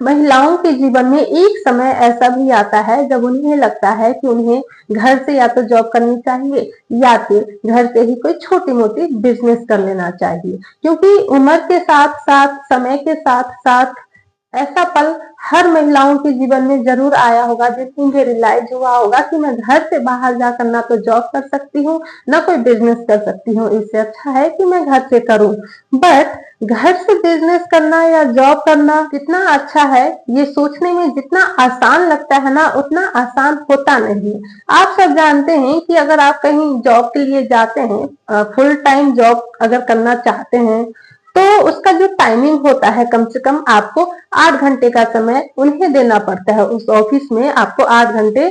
महिलाओं के जीवन में एक समय ऐसा भी आता है जब उन्हें लगता है कि उन्हें घर से या तो जॉब करनी चाहिए या फिर घर से ही कोई छोटी मोटी बिजनेस कर लेना चाहिए, क्योंकि उम्र के साथ साथ, समय के साथ साथ ऐसा पल हर महिलाओं के जीवन में जरूर आया होगा जिसमें रियलाइज हुआ होगा कि मैं घर से बाहर जाकर ना तो जॉब कर सकती हूँ ना कोई बिजनेस कर सकती हूँ, इससे अच्छा है कि मैं घर से करूँ। बट घर से बिजनेस करना या जॉब करना कितना अच्छा है, ये सोचने में जितना आसान लगता है ना उतना आसान होता नहीं। आप सब जानते हैं कि अगर आप कहीं जॉब के लिए जाते हैं, फुल टाइम जॉब अगर करना चाहते हैं, तो उसका जो टाइमिंग होता है कम से कम आपको 8 घंटे का समय उन्हें देना पड़ता है। उस ऑफिस में आपको 8 घंटे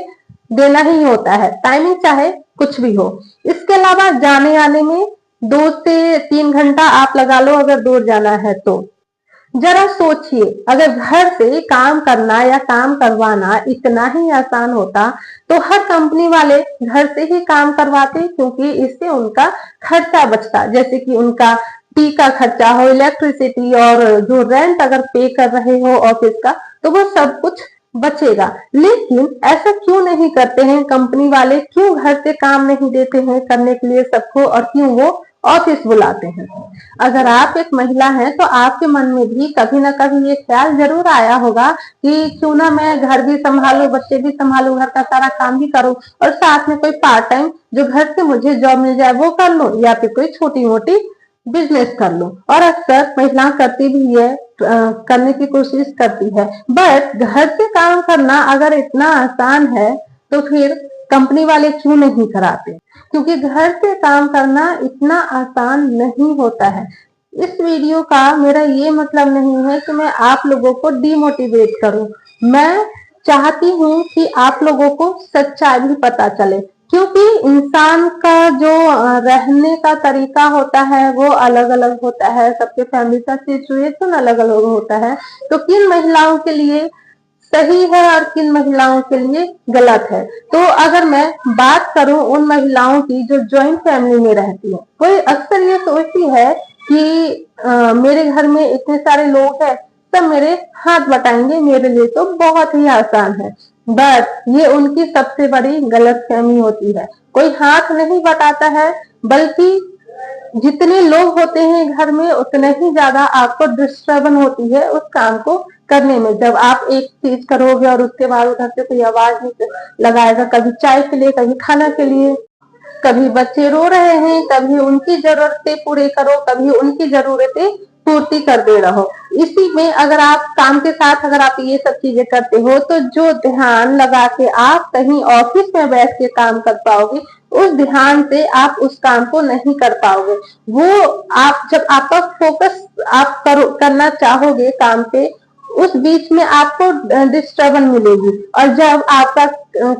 देना ही होता है, टाइमिंग चाहे कुछ भी हो। इसके अलावा जाने आने में 2 से 3 घंटा आप लगा लो अगर दूर जाना है तो। जरा सोचिए, अगर घर से काम करना या काम करवाना इतना ही आसान होता तो हर कंपनी वाले घर से ही काम करवाते, क्योंकि इससे उनका खर्चा बचता, जैसे कि उनका टी का खर्चा हो, इलेक्ट्रिसिटी और जो रेंट अगर पे कर रहे हो ऑफिस का, तो वो सब कुछ बचेगा। लेकिन ऐसा क्यों नहीं करते हैं कंपनी वाले, क्यों घर से काम नहीं देते हैं करने के लिए सबको, और क्यों वो ऑफिस बुलाते हैं? अगर आप एक महिला हैं तो आपके मन में भी कभी ना कभी ये ख्याल जरूर आया होगा कि क्यों ना मैं घर भी संभालूं, बच्चे भी संभालूं, घर का सारा काम भी करूं और साथ में कोई पार्ट टाइम जो घर से मुझे जॉब मिल जाए वो कर लूं, या फिर कोई छोटी मोटी बिजनेस कर लो। और अक्सर महिला करती भी है, करने की कोशिश करती है। बट घर से काम करना अगर इतना आसान है तो फिर कंपनी वाले क्यों नहीं कराते? क्योंकि घर से काम करना इतना आसान नहीं होता है। इस वीडियो का मेरा ये मतलब नहीं है कि मैं आप लोगों को डिमोटिवेट करूं। मैं चाहती हूँ कि आप लोगों को सच्चाई भी पता चले, क्योंकि इंसान का जो रहने का तरीका होता है वो अलग अलग होता है, सबके फैमिली का सिचुएशन अलग अलग होता है। तो किन महिलाओं के लिए सही है और किन महिलाओं के लिए गलत है। तो अगर मैं बात करूं उन महिलाओं की जो ज्वाइंट फैमिली में रहती है, कोई अक्सर ये सोचती है कि मेरे घर में इतने सारे लोग हैं, सब मेरे हाथ बटाएंगे, मेरे लिए तो बहुत ही आसान है। बट ये उनकी सबसे बड़ी गलतफहमी होती है। कोई हाथ नहीं बटाता है, बल्कि जितने लोग होते हैं घर में उतने ही ज्यादा आपको डिस्टर्बन होती है उस काम को करने में। जब आप एक चीज करोगे और उसके बाद उधर से कोई आवाज लगाएगा, कभी चाय के लिए, कभी खाना के लिए, कभी बच्चे रो रहे हैं, कभी उनकी जरूरतें पूरी करो, कभी उनकी जरूरतें पूर्ति कर दे रहो। इसी में अगर आप काम के साथ अगर आप ये सब चीजें करते हो तो जो ध्यान लगा के आप कहीं ऑफिस में बैठ के काम कर पाओगे, उस ध्यान से आप उस काम को नहीं कर पाओगे। वो आप जब आपका फोकस आप करना चाहोगे काम पे, उस बीच में आपको डिस्टर्बन मिलेगी। और जब आपका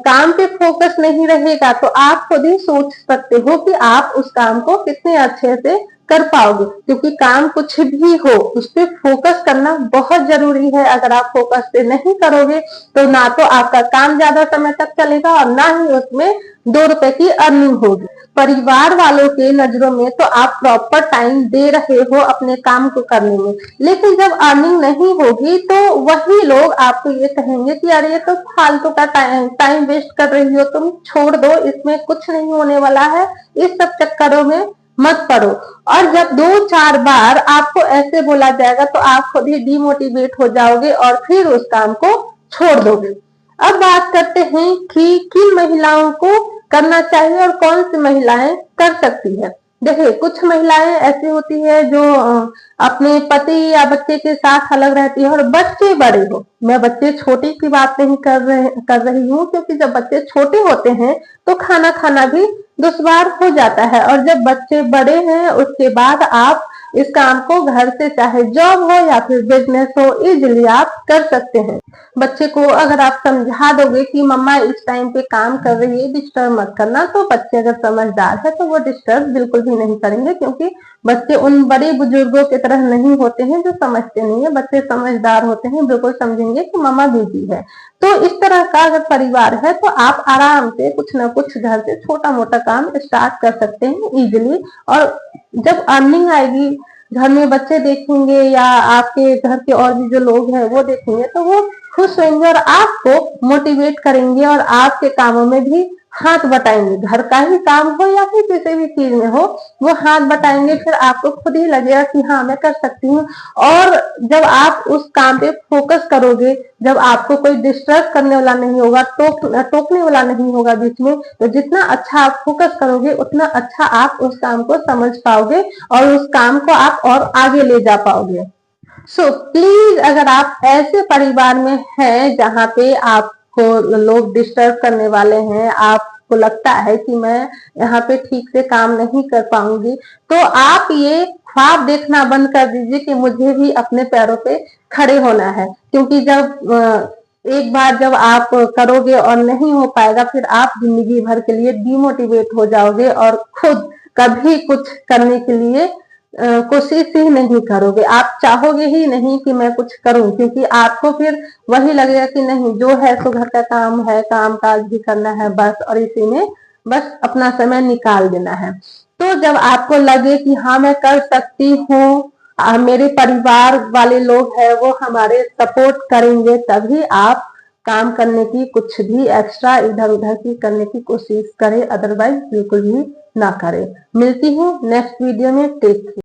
काम पे फोकस नहीं रहेगा तो आप खुद ही सोच सकते हो कि आप उस काम को कितने अच्छे से कर पाओगे, क्योंकि काम कुछ भी हो उस पर फोकस करना बहुत जरूरी है। अगर आप फोकस से नहीं करोगे तो ना तो आपका काम ज्यादा समय तक चलेगा और ना ही उसमें 2 रुपए की अर्निंग होगी। परिवार वालों के नजरों में तो आप प्रॉपर टाइम दे रहे हो अपने काम को करने में, लेकिन जब अर्निंग नहीं होगी तो वही लोग आपको ये कहेंगे कि अरे ये तो फालतू का टाइम वेस्ट कर रही हो, तुम छोड़ दो, इसमें कुछ नहीं होने वाला है, इस सब चक्करों में मत पड़ो। और जब 2-4 बार आपको ऐसे बोला जाएगा तो आप खुद ही डिमोटिवेट हो जाओगे और फिर उस काम को छोड़ दोगे। अब बात करते हैं कि किन महिलाओं को करना चाहिए और कौन सी महिलाएं कर सकती है। देखिए, कुछ महिलाएं ऐसी होती है जो अपने पति या बच्चे के साथ अलग रहती है और बच्चे बड़े हो। मैं बच्चे छोटे की बात नहीं कर रही हूँ, क्योंकि जब बच्चे छोटे होते हैं तो खाना खाना भी दुश्वार हो जाता है, और जब बच्चे बड़े हैं उसके बाद आप इस काम को घर से चाहे जॉब हो या फिर बिजनेस हो इजीली आप कर सकते हैं। बच्चे को अगर आप समझा दोगे कि मम्मा इस टाइम पे काम कर रही है, डिस्टर्ब मत करना, तो बच्चे अगर समझदार है तो वो डिस्टर्ब बिल्कुल भी नहीं करेंगे, क्योंकि बच्चे उन बड़े बुजुर्गों की तरह नहीं होते हैं जो समझते नहीं है। बच्चे समझदार होते हैं, बिल्कुल समझेंगे कि मम्मा बिजी है। तो इस तरह का अगर परिवार है तो आप आराम से कुछ ना कुछ घर से छोटा मोटा काम स्टार्ट कर सकते हैं इजीली। और जब अर्निंग आएगी, घर में बच्चे देखेंगे या आपके घर के और भी जो लोग हैं वो देखेंगे तो वो खुश होंगे और आपको मोटिवेट करेंगे और आपके कामों में भी हाथ बटाएंगे। घर का ही काम हो या फिर किसी भी चीज में हो, वो हाथ बटाएंगे, फिर आपको खुद ही लगेगा कि हाँ मैं कर सकती हूँ। और जब आप उस काम पे फोकस करोगे, जब आपको कोई डिस्टर्ब करने वाला नहीं होगा, टोकने वाला नहीं होगा बीच में, तो जितना अच्छा आप फोकस करोगे उतना अच्छा आप उस काम को समझ पाओगे और उस काम को आप और आगे ले जा पाओगे। सो प्लीज, अगर आप ऐसे परिवार में हैं जहाँ पे आपको लोग डिस्टर्ब करने वाले हैं, आपको लगता है कि मैं यहाँ पे ठीक से काम नहीं कर पाऊंगी, तो आप ये ख्वाब देखना बंद कर दीजिए कि मुझे भी अपने पैरों पे खड़े होना है। क्योंकि जब एक बार जब आप करोगे और नहीं हो पाएगा, फिर आप जिंदगी भर के लिए डिमोटिवेट हो जाओगे और खुद कभी कुछ करने के लिए कोशिश ही नहीं करोगे। आप चाहोगे ही नहीं कि मैं कुछ करूं, क्योंकि आपको फिर वही लगेगा कि नहीं, जो है सो घर का काम है, काम काज भी करना है बस, और इसी में बस अपना समय निकाल देना है। तो जब आपको लगे कि हाँ मैं कर सकती हूँ, मेरे परिवार वाले लोग हैं वो हमारे सपोर्ट करेंगे, तभी आप काम करने की, कुछ भी एक्स्ट्रा इधर उधर की करने की कोशिश करें, अदरवाइज बिल्कुल भी ना करें। मिलती हूँ नेक्स्ट वीडियो में। Take care.